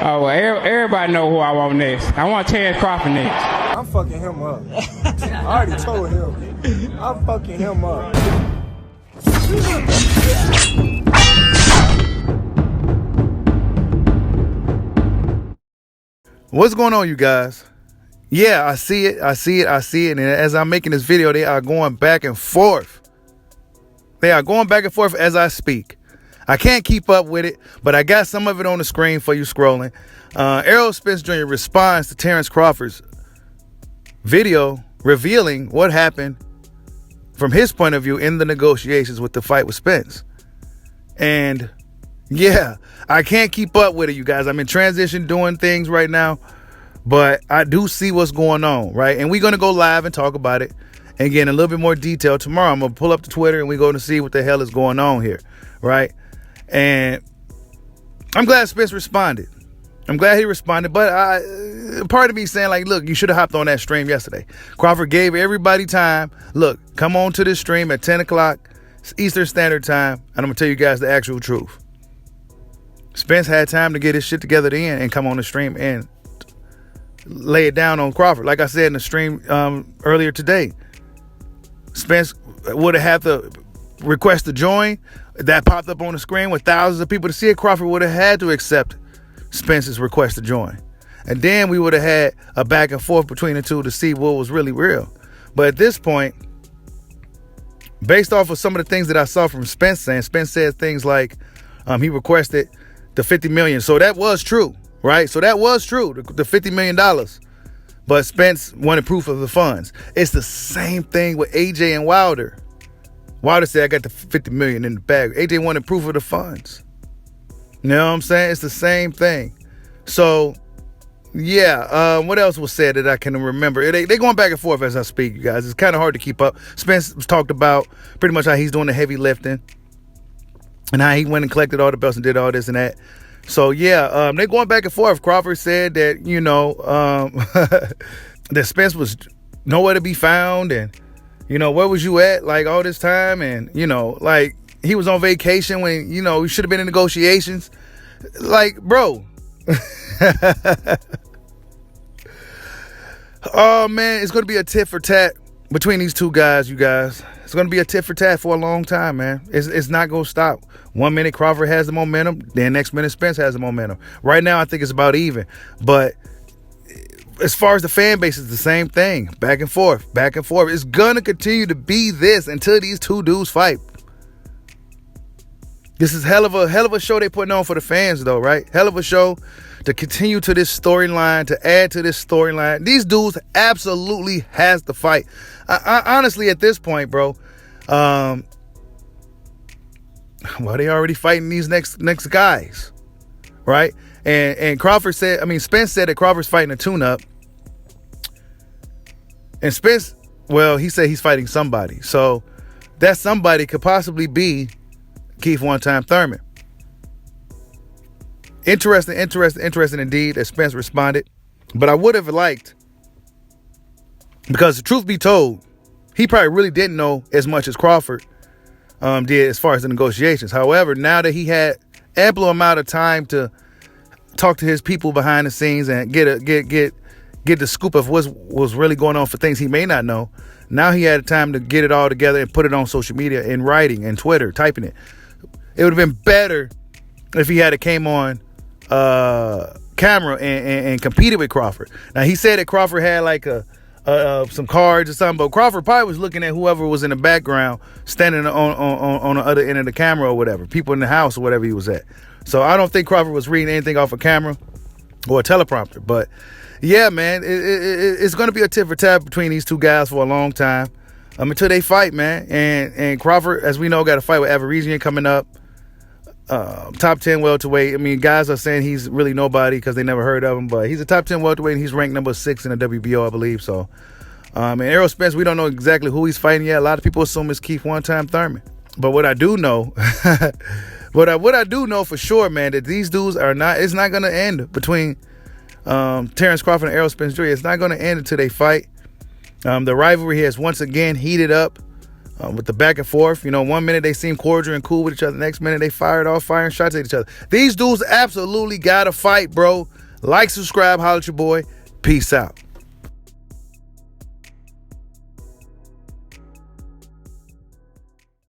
Oh, well, everybody know who I want next. I want Terence Crawford next. I'm fucking him up. I already told him. I'm fucking him up. What's going on, you guys? Yeah, I see it. And as I'm making this video, they are going back and forth. They are going back and forth as I speak. I can't keep up with it, but I got some of it on the screen for you scrolling. Errol Spence Jr. responds to Terence Crawford's video revealing what happened from his point of view in the negotiations with the fight with Spence. And yeah, I can't keep up with it, you guys. I'm in transition doing things right now, but I do see what's going on, right? And we're going to go live and talk about it and get in a little bit more detail tomorrow. I'm going to pull up the Twitter and we're going to see what the hell is going on here, right? And I'm glad Spence responded. I'm glad he responded, but part of me saying, like, look, you should have hopped on that stream yesterday. Crawford gave everybody time. Look, come on to this stream at 10 o'clock Eastern Standard Time, and I'm going to tell you guys the actual truth. Spence had time to get his shit together then and come on the stream and lay it down on Crawford. Like I said in the stream earlier today, Spence would have had to request to join. That popped up on the screen with thousands of people to see it. Crawford would have had to accept Spence's request to join. And then we would have had a back and forth between the two to see what was really real. But at this point, based off of some of the things that I saw from Spence saying, Spence said things like he requested the $50 million. So that was true, right? So that was true, the $50 million. But Spence wanted proof of the funds. It's the same thing with AJ and Wilder. Wilder said, I got the $50 million in the bag. AJ wanted proof of the funds. You know what I'm saying? It's the same thing. So, yeah. What else was said that I can remember? They going back and forth as I speak, you guys. It's kind of hard to keep up. Spence talked about pretty much how he's doing the heavy lifting and how he went and collected all the belts and did all this and that. So, yeah, they're going back and forth. Crawford said that, you know, that Spence was nowhere to be found and, you know, where was you at, like, all this time? And, you know, like, he was on vacation when, you know, he should have been in negotiations. Like, bro. Oh, man, it's going to be a tit for tat between these two guys, you guys. It's going to be a tit for tat for a long time, man. It's not going to stop. 1 minute Crawford has the momentum, then next minute Spence has the momentum. Right now, I think it's about even. But as far as the fan base, it's the same thing. Back and forth, back and forth. It's going to continue to be this until these two dudes fight. This is hell of a show they putting on for the fans, though, right? Hell of a show to continue to this storyline, to add to this storyline. These dudes absolutely has to fight. I honestly, at this point, bro, well, they already fighting these next guys, right? And Crawford said, I mean, Spence said that Crawford's fighting a tune-up. And Spence, well, he said he's fighting somebody. So that somebody could possibly be Keith one-time Thurman. Interesting indeed that Spence responded. But I would have liked, because the truth be told, he probably really didn't know as much as Crawford did as far as the negotiations. However, now that he had ample amount of time to talk to his people behind the scenes and get the scoop of what was really going on for things he may not know, now he had time to get it all together and put it on social media in writing and Twitter, typing it. It would have been better if he had came on camera and competed with Crawford. Now, he said that Crawford had like some cards or something, but Crawford probably was looking at whoever was in the background standing on the other end of the camera or whatever, people in the house or whatever he was at. So I don't think Crawford was reading anything off a camera or a teleprompter. But yeah, man, it's going to be a tit for tat between these two guys for a long time until they fight, man. And Crawford, as we know, got a fight with Averizian coming up. Top 10 welterweight. I mean, guys are saying he's really nobody because they never heard of him, but he's a top 10 welterweight and he's ranked number 6 in the WBO, I believe. So, and Errol Spence, we don't know exactly who he's fighting yet. A lot of people assume it's Keith one-time Thurman. But what I do know, what I do know for sure, man, that these dudes are not. It's not going to end between Terence Crawford and Errol Spence Jr. It's not going to end until they fight. The rivalry has once again heated up. with the back and forth. You know, 1 minute they seem cordial and cool with each other. Next minute they firing shots at each other. These dudes absolutely gotta fight, bro. Like, subscribe, holler at your boy. Peace out.